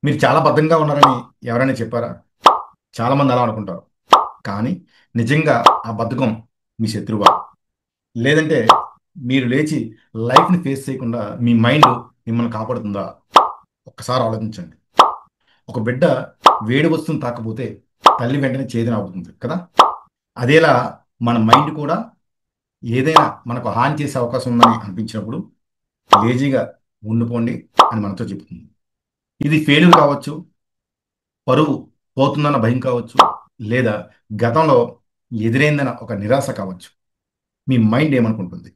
మీరు చాలా బద్ధంగా ఉన్నారని ఎవరైనా చెప్పారా? చాలా మంది అలా అనుకుంటారు. కానీ నిజంగా ఆ బద్ధకం మీ శత్రువా? లేదంటే మీరు లేచి లైఫ్‌ని ఫేస్ చేయకుండా మీ మైండ్ మిమ్మల్ని కాపాడుతుందా? ఒక్కసారి ఆలోచించండి. ఒక బిడ్డ వేడి వస్తువుని తాకకపోతే తల్లి వెంటనే చేదుని ఆపుతుంది కదా! అదేలా మన మైండ్ కూడా ఏదైనా మనకు హాని చేసే అవకాశం ఉందని అనిపించినప్పుడు లేజీగా ఉండిపోండి అని మనతో చెప్తుంది. ఇది ఫెయిల్యూర్ కావచ్చు, పరువు పోతుందన్న భయం కావచ్చు, లేదా గతంలో ఎదురైందన్న ఒక నిరాశ కావచ్చు. మీ మైండ్ ఏమనుకుంటుంది?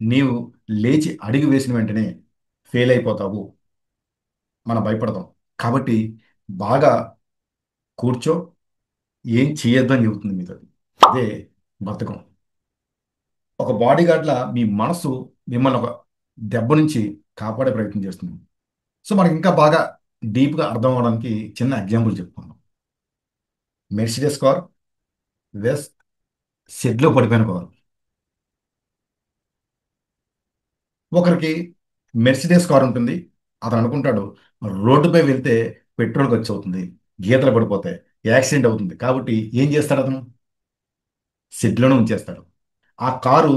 నీవు లేచి అడుగు వేసిన వెంటనే ఫెయిల్ అయిపోతావు. మనం భయపడతాం. కాబట్టి బాగా కూర్చో, ఏం చేయొద్దు అని చెబుతుంది మీతో. అదే బద్ధకం. ఒక బాడీగార్డ్‌లా మీ మనసు మిమ్మల్ని ఒక దెబ్బ నుంచి కాపాడే ప్రయత్నం చేస్తుంది. సో, మనకి ఇంకా బాగా డీప్‌గా అర్థం అవ్వడానికి చిన్న ఎగ్జాంపుల్ చెప్పుకుందాం. మెర్సిడెస్ కార్ వెస్ షెడ్‌లో పడిపోయిన కారు. ఒకరికి మెర్సిడెస్ కార్ ఉంటుంది. అతను అనుకుంటాడు రోడ్డుపై వెళ్తే పెట్రోల్ ఖర్చవుతుంది. గీతలు పడిపోతాయి. యాక్సిడెంట్ అవుతుంది. కాబట్టి ఏం చేస్తాడు అతను? షెడ్‌లోనే ఉంచేస్తాడు. ఆ కారు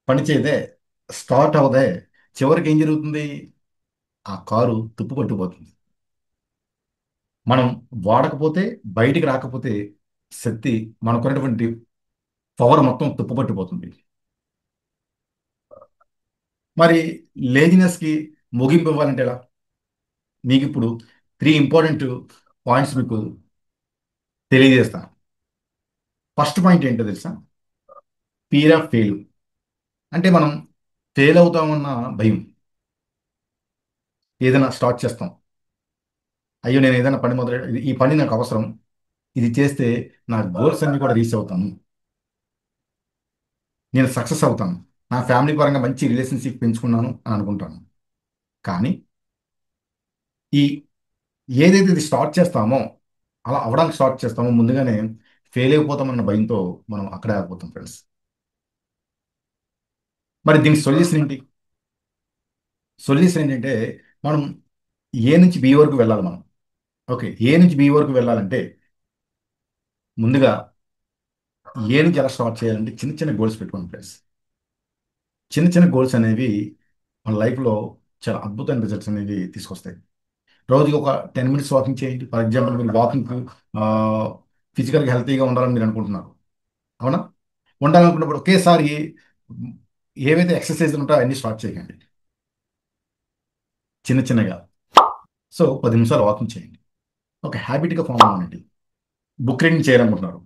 పనిచేయదే, స్టార్ట్ అవ్వదే. చివరికి ఏం జరుగుతుంది? ఆ కారు తుప్పు పట్టుకుపోతుంది. మనం వాడకపోతే, బయటికి రాకపోతే శక్తి మనకున్నటువంటి పవర్ మొత్తం తుప్పు పట్టిపోతుంది. మరి లేజినెస్‌కి ముగింపు ఇవ్వాలంటే ఎలా? మీకిప్పుడు 3 ఇంపార్టెంట్ పాయింట్స్ మీకు తెలియజేస్తాను. ఫస్ట్ పాయింట్ ఏంటో తెలుసా? Fear of failure. అంటే మనం ఫెయిల్ అవుతామన్న భయం. ఏదైనా స్టార్ట్ చేస్తాం. అయ్యో! నేను ఏదైనా పని ఈ పని నాకు అవసరం. ఇది చేస్తే నా గోల్స్ అన్నీ కూడా రీచ్ అవుతాను. నేను సక్సెస్ అవుతాను. నా ఫ్యామిలీ పరంగా మంచి రిలేషన్‌షిప్ పెంచుకున్నాను అని అనుకుంటాను. కానీ ఈ ఏదైతే ఇది స్టార్ట్ చేస్తామో, అలా అవ్వడానికి స్టార్ట్ చేస్తామో ముందుగానే ఫెయిల్ అయిపోతామన్న భయంతో మనం అక్కడే ఆగిపోతాం ఫ్రెండ్స్. మరి దీనికి సొల్యూషన్ ఏంటి? సొల్యూషన్ ఏంటంటే మనం ఏ నుంచి బి వరకు వెళ్ళాలి మనం. ఓకే. ఏ నుంచి బి వరకు వెళ్ళాలంటే ముందుగా ఏ నుంచి ఎలా స్టార్ట్ చేయాలంటే చిన్న చిన్న గోల్స్ పెట్టుకోండి ఫ్రెండ్స్. చిన్న చిన్న గోల్స్ అనేవి మన లైఫ్‌లో చాలా అద్భుతమైన రిజల్ట్స్ అనేవి తీసుకొస్తాయి. రోజుకి ఒక 10 మినిట్స్ వాకింగ్ చేయండి. ఫర్ ఎగ్జాంపుల్ మీరు వాకింగ్‌కి ఆహ్, ఫిజికల్‌గా హెల్తీగా ఉండాలని మీరు అనుకుంటున్నారు. అవునా? ఉండాలనుకున్నప్పుడు ఒకేసారి హ్మ్, ఏవైతే ఎక్సర్‌సైజ్‌లు ఉంటాయో అన్నీ స్టార్ట్ చేయకండి. చిన్న చిన్నగా. సో, 10 నిమిషాలు వాకింగ్ చేయండి. ఒక హ్యాబిట్‌గా ఫార్మ్ అవ్వండి. బుక్ రీడింగ్ చేయాలనుకుంటున్నారు.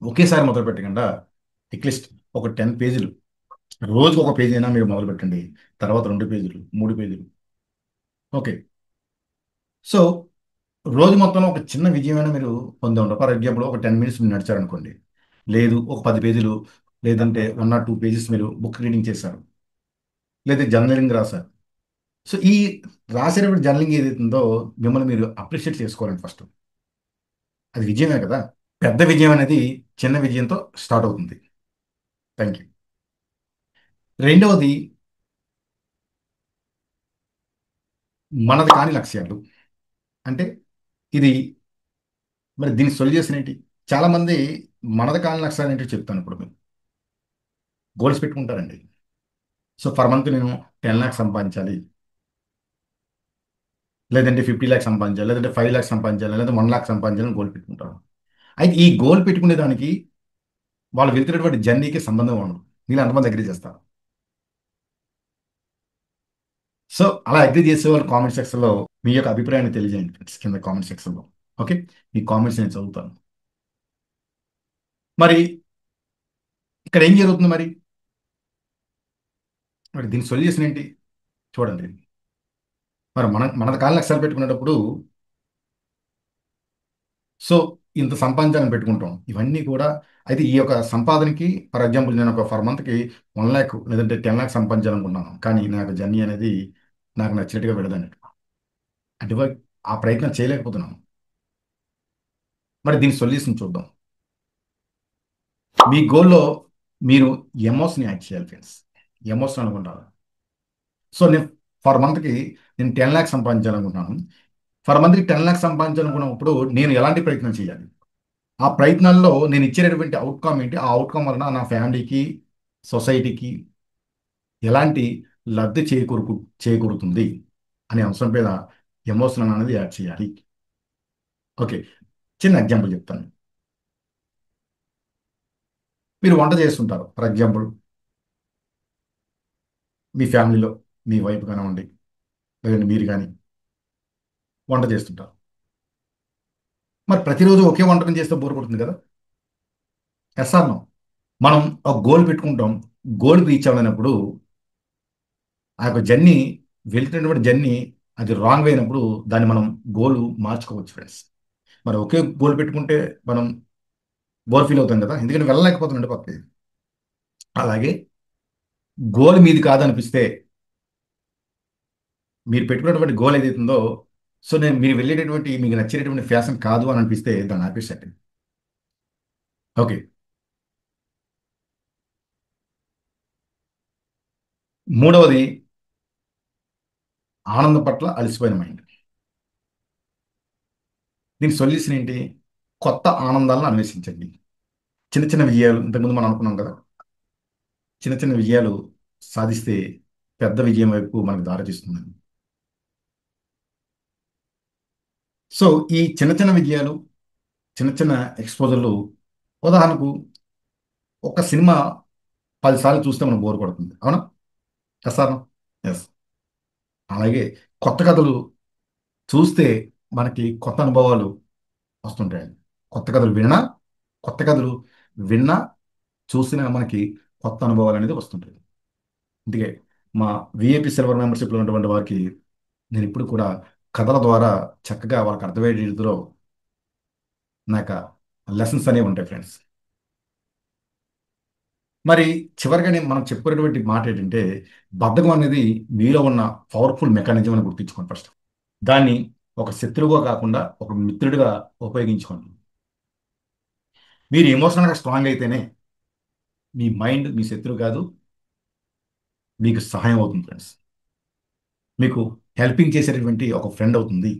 ఒకేసారి మొదలుపెట్టకుండా అట్‌లీస్ట్ ఒక 10 పేజీలు రోజుకొక ఒక పేజీ అయినా మీరు మొదలుపెట్టండి. తర్వాత 2 పేజీలు, 3 పేజీలు. ఓకే. సో, రోజు మొత్తంలో ఒక చిన్న విజయమైనా మీరు పొందే ఉంటారు. ఫర్ ఎగ్జాంపుల్ ఒక 10 మినిట్స్ మీరు నడిచారనుకోండి. లేదు ఒక 10 పేజీలు లేదంటే 1 ఆర్ 2 పేజెస్ మీరు బుక్ రీడింగ్ చేశారు. లేదా జర్నలింగ్ రాసారు. సో, ఈ రాసేటప్పుడు జర్నలింగ్ ఏదైతే ఉందో మిమ్మల్ని మీరు అప్రిషియేట్ చేసుకోవాలండి ఫస్ట్. అది విజయమే కదా! పెద్ద విజయం అనేది చిన్న విజయంతో స్టార్ట్ అవుతుంది. Thank you. రెండవది మనది కాని లక్ష్యాలు. అంటే ఇది మరి దీని సొల్యూషన్ ఏంటి? చాలామంది మనది కాని లక్ష్యాలేంటో చెప్తాను ఇప్పుడు మీకు. గోల్స్ పెట్టుకుంటారండి. సో, పర్ మంత్ నేను 10,00,000 సంపాదించాలి. లేదంటే 50,00,000 సంపాదించాలి. లేదంటే 5,00,000 సంపాదించాలి. లేదంటే 1,00,000 సంపాదించాలని గోల్ పెట్టుకుంటారు. అయితే ఈ గోల్ పెట్టుకునే దానికి వాళ్ళు వెళ్తున్నటువంటి జర్నీకి సంబంధం ఉండదు. మీలో ఎంతమంది అగ్రీ చేస్తారు? సో, అలా అగ్రీ చేసేవాళ్ళు కామెంట్ సెక్షన్‌లో మీ యొక్క అభిప్రాయాన్ని తెలియజేయండి ఫ్రెండ్స్ కింద కామెంట్ సెక్షన్‌లో. ఓకే. మీ కామెంట్స్ నేను చదువుతాను. మరి ఇక్కడ ఏం జరుగుతుంది మరి? మరి దీనికి సొల్యూషన్ ఏంటి? చూడండి. మరి మనది కాని లక్ష్యాలు పెట్టుకునేటప్పుడు సో, ఇంత సంపాదించాలని పెట్టుకుంటాం. ఇవన్నీ కూడా అయితే ఈ యొక్క సంపాదనకి ఫర్ ఎగ్జాంపుల్ నేను ఒక పర్ మంత్‌కి 1,00,000 లేదంటే 10,00,000 సంపాదించాలనుకుంటున్నాను. కానీ నాకు జర్నీ అనేది నాకు నచ్చినట్టుగా వెళ్ళదండి. అటువై ఆ ప్రయత్నం చేయలేకపోతున్నాను. మరి దీని సొల్యూషన్ చూద్దాం. మీ గోల్‌లో మీరు ఎమోస్‌ని యాడ్ చేయాలి ఫ్రెండ్స్. ఎమోషన్ అనుకుంటారు. సో, నేను పర్ మంత్‌కి నేను 10,00,000 సంపాదించాలనుకుంటున్నాను. ఫర్ మంత్కి 10 lakhs సంపాదించాలనుకున్నప్పుడు నేను ఎలాంటి ప్రయత్నం చేయాలి? ఆ ప్రయత్నాల్లో నేను ఇచ్చేటటువంటి అవుట్‌కమ్ ఏంటి? ఆ అవుట్‌కమ్ వలన నా ఫ్యామిలీకి, సొసైటీకి ఎలాంటి లబ్ధి చేకూరుతుంది అనే అంశం మీద ఎమోషన్ అనేది యాడ్ చేయాలి. ఓకే. చిన్న ఎగ్జాంపుల్ చెప్తాను. మీరు వంట చేస్తుంటారు. ఫర్ ఎగ్జాంపుల్ మీ ఫ్యామిలీలో మీ వైఫ్ కానివ్వండి, లేదంటే మీరు గాని వంట చేస్తుంటారు. మరి ప్రతిరోజు ఒకే వంటకం చేస్తే బోర్ కొడుతుంది కదా! Yes or no? మనం ఒక గోల్ పెట్టుకుంటాం. గోల్ రీచ్ అవ్వలేనప్పుడు ఆ యొక్క వెళ్తున్నటువంటి జర్నీ అది రాంగ్ వే అయినప్పుడు దాన్ని మనం గోల్ మార్చుకోవచ్చు ఫ్రెండ్స్. మరి ఒకే గోల్ పెట్టుకుంటే మనం బోర్ ఫీల్ అవుతాం కదా! ఎందుకంటే వెళ్ళలేకపోతున్నాం పక్కకి. అలాగే గోల్ మీది కాదనిపిస్తే మీరు పెట్టుకున్నటువంటి గోల్ ఏదైతే ఉందో సో మీరు వెళ్ళేటటువంటి మీకు నచ్చేటటువంటి ఫ్యాషన్ కాదు అని అనిపిస్తే దాన్ని ఆపేసేయండి. ఓకే. మూడవది ఆనందం పట్ల అలసిపోయిన మైండ్. దీని సొల్యూషన్ ఏంటి? కొత్త ఆనందాలను అన్వేషించండి. చిన్న చిన్న విజయాలు ఇంతకుముందు మనం అనుకున్నాం కదా! చిన్న చిన్న విజయాలు సాధిస్తే పెద్ద విజయం వైపు మనకు దారి తీస్తుందని. సో ఈ చిన్న చిన్న విజయాలు, చిన్న చిన్న ఎక్స్‌పోజర్‌లు ఉదాహరణకు ఒక సినిమా 10 సార్లు చూస్తే మనకు బోర్ కొడుతుంది. అవునా? Yes or no? యెస్. అలాగే కొత్త కథలు చూస్తే మనకి కొత్త అనుభవాలు వస్తుంటాయండి. కొత్త కథలు విన్నా, కొత్త కథలు విన్నా, చూసినా మనకి కొత్త అనుభవాలనేది వస్తుంటాయి. అందుకే మా వీఐపీ సిల్వర్ మెంబర్‌షిప్‌లో ఉన్నటువంటి వారికి నేనెప్పుడు కూడా కథల ద్వారా చక్కగా వాళ్ళకి అర్థమయ్యే రీతిలో నాక లెసన్స్ అనేవి ఉంటాయి ఫ్రెండ్స్. మరి చివరిగా మనం చెప్పుకునేటువంటి మాట ఏంటంటే, బద్ధకం అనేది మీలో ఉన్న పవర్‌ఫుల్ మెకానిజం అని గుర్తుంచుకోండి ఫస్ట్. దాన్ని ఒక శత్రువుగా కాకుండా ఒక మిత్రుడిగా ఉపయోగించుకోండి. మీరు ఎమోషనల్‌గా స్ట్రాంగ్ అయితేనే మీ మైండ్ మీ శత్రువు కాదు. మీకు సహాయం అవుతుంది ఫ్రెండ్స్. మీకు హెల్పింగ్ చేసేటటువంటి ఒక ఫ్రెండ్ అవుతుంది.